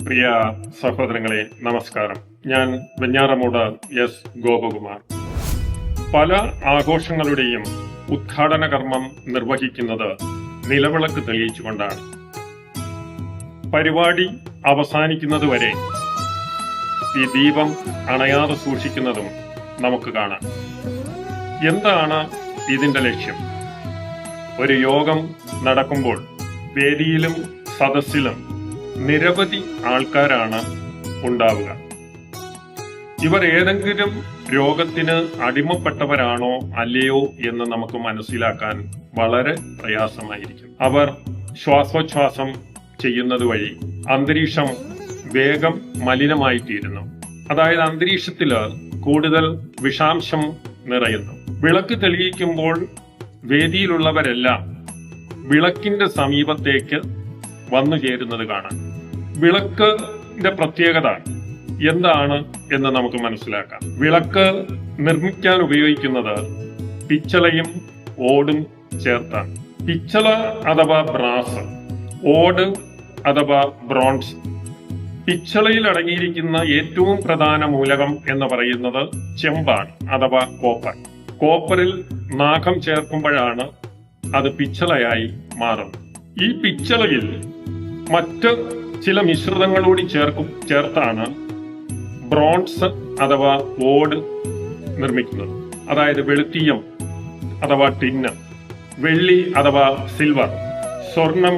പ്രിയ സഹോദരങ്ങളെ നമസ്കാരം. ഞാൻ വെഞ്ഞാറമൂട് എസ് ഗോപകുമാർ. പല ആഘോഷങ്ങളുടെയും ഉദ്ഘാടന കർമ്മം നിർവഹിക്കുന്നത് നിലവിളക്ക് തെളിയിച്ചുകൊണ്ടാണ്. പരിപാടി അവസാനിക്കുന്നതുവരെ ഈ ദീപം അണയാതെ സൂക്ഷിക്കുന്നതും നമുക്ക് കാണാം. എന്താണ് ഇതിന്റെ ലക്ഷ്യം? ഒരു യോഗം നടക്കുമ്പോൾ വേദിയിലും സദസ്സിലും നിരവധി ആൾക്കാരാണ് ഉണ്ടാവുക. ഇവർ ഏതെങ്കിലും രോഗത്തിന് അടിമപ്പെട്ടവരാണോ അല്ലയോ എന്ന് നമുക്ക് മനസ്സിലാക്കാൻ വളരെ പ്രയാസമായിരിക്കും. അവർ ശ്വാസോച്ഛ്വാസം ചെയ്യുന്നത് വഴി അന്തരീക്ഷം വേഗം മലിനമായിത്തീരുന്നു. അതായത് അന്തരീക്ഷത്തില് കൂടുതൽ വിഷാംശം നിറയുന്നു. വിളക്ക് തെളിയിക്കുമ്പോൾ വേദിയിലുള്ളവരെല്ലാം വിളക്കിന്റെ സമീപത്തേക്ക് വന്നു ചേരുന്നത് കാണാം. വിളക്കിന്റെ പ്രത്യേകത എന്താണ് എന്ന് നമുക്ക് മനസ്സിലാക്കാം. വിളക്ക് നിർമ്മിക്കാൻ ഉപയോഗിക്കുന്നത് പിച്ചളയും ഓടും ചേർത്താണ്. പിച്ചള അഥവാ ബ്രാസ്, ഓട് അഥവാ ബ്രോൺസ്. പിച്ചളയിൽ അടങ്ങിയിരിക്കുന്ന ഏറ്റവും പ്രധാന മൂലകം എന്ന് പറയുന്നത് ചെമ്പാണ് അഥവാ കോപ്പർ. കോപ്പറിൽ നാഗം ചേർക്കുമ്പോഴാണ് അത് പിച്ചളയായി മാറുന്നത്. ഈ പിച്ചളയിൽ മറ്റ് ചില മിശ്രിതങ്ങളൂടി ചേർത്താണ് ബ്രോൺസ് അഥവാ ഓട് നിർമ്മിക്കുന്നത്. അതായത് വെളുത്തീയം അഥവാ ടിന്ന്, വെള്ളി അഥവാ സിൽവർ, സ്വർണം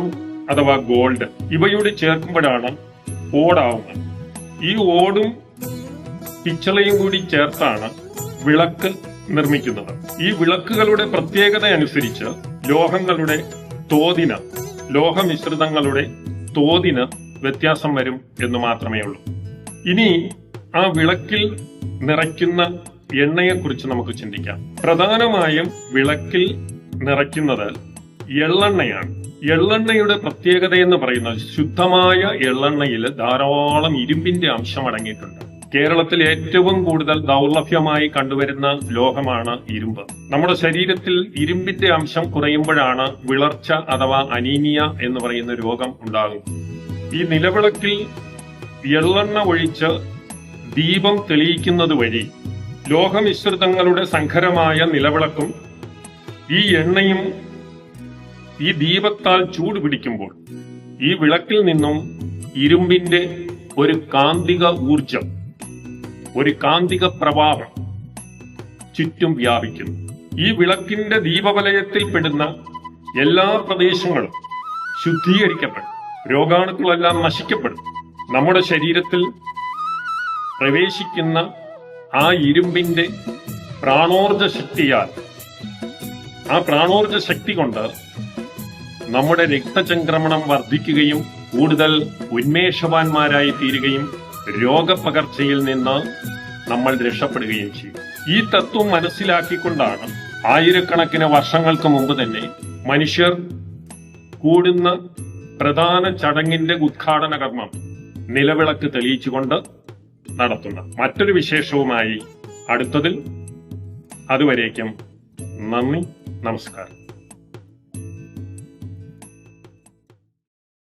അഥവാ ഗോൾഡ് ഇവയോട് ചേർക്കുമ്പോഴാണ് ഓടാവുന്നത്. ഈ ഓടും പിച്ചളയും കൂടി ചേർത്താണ് വിളക്ക് നിർമ്മിക്കുന്നത്. ഈ വിളക്കുകളുടെ പ്രത്യേകത അനുസരിച്ച് ലോഹങ്ങളുടെ തോതിന്, ലോഹമിശ്രിതങ്ങളുടെ തോതിന് വ്യത്യാസം വരും എന്ന് മാത്രമേ ഉള്ളൂ. ഇനി ആ വിളക്കിൽ നിറയ്ക്കുന്ന എണ്ണയെക്കുറിച്ച് നമുക്ക് ചിന്തിക്കാം. പ്രധാനമായും വിളക്കിൽ നിറയ്ക്കുന്നത് എള്ളെണ്ണയാണ്. എള്ളെണ്ണയുടെ പ്രത്യേകത എന്ന് പറയുന്നത് ശുദ്ധമായ എള്ളെണ്ണയിൽ ധാരാളം ഇരുമ്പിന്റെ അംശം അടങ്ങിയിട്ടുണ്ട്. കേരളത്തിൽ ഏറ്റവും കൂടുതൽ ദൗർലഭ്യമായി കണ്ടുവരുന്ന ലോഹമാണ് ഇരുമ്പ്. നമ്മുടെ ശരീരത്തിൽ ഇരുമ്പിന്റെ അംശം കുറയുമ്പോഴാണ് വിളർച്ച അഥവാ അനീമിയ എന്ന് പറയുന്ന രോഗം ഉണ്ടാകുന്നത്. ഈ നിലവിളക്കിൽ എള്ളെണ്ണ ഒഴിച്ച് ദീപം തെളിയിക്കുന്നത് വഴി ലോഹമിശ്രിതങ്ങളുടെ സങ്കരമായ നിലവിളക്കും ഈ എണ്ണയും ഈ ദീപത്താൽ ചൂട് പിടിക്കുമ്പോൾ ഈ വിളക്കിൽ നിന്നും ഇരുമ്പിന്റെ ഒരു കാന്തിക ഊർജം, ഒരു കാന്തിക പ്രവാഹം ചുറ്റും വ്യാപിക്കുന്നു. ഈ വിളക്കിന്റെ ദീപവലയത്തിൽ പെടുന്ന എല്ലാ പ്രദേശങ്ങളും ശുദ്ധീകരിക്കപ്പെടും. രോഗാണുക്കളെല്ലാം നശിക്കപ്പെടും. നമ്മുടെ ശരീരത്തിൽ പ്രവേശിക്കുന്ന ആ ഇരുമ്പിന്റെ പ്രാണോർജ ശക്തിയാൽ, ആ പ്രാണോർജ ശക്തി കൊണ്ട് നമ്മുടെ രക്തചംക്രമണം വർദ്ധിക്കുകയും കൂടുതൽ ഉന്മേഷവാന്മാരായി തീരുകയും രോഗപകർച്ചയിൽ നിന്ന് നമ്മൾ രക്ഷപ്പെടുകയും ചെയ്യും. ഈ തത്വം മനസ്സിലാക്കിക്കൊണ്ടാണ് ആയിരക്കണക്കിന് വർഷങ്ങൾക്ക് മുമ്പ് തന്നെ മനുഷ്യർ കൂടുന്ന പ്രധാന ചടങ്ങിന്റെ ഉദ്ഘാടന കർമ്മം നിലവിളക്ക് തെളിയിച്ചുകൊണ്ട് നടത്തുന്നത്. മറ്റൊരു വിശേഷവുമായി അടുത്തതിൽ, അതുവരേക്കും നന്ദി, നമസ്കാരം.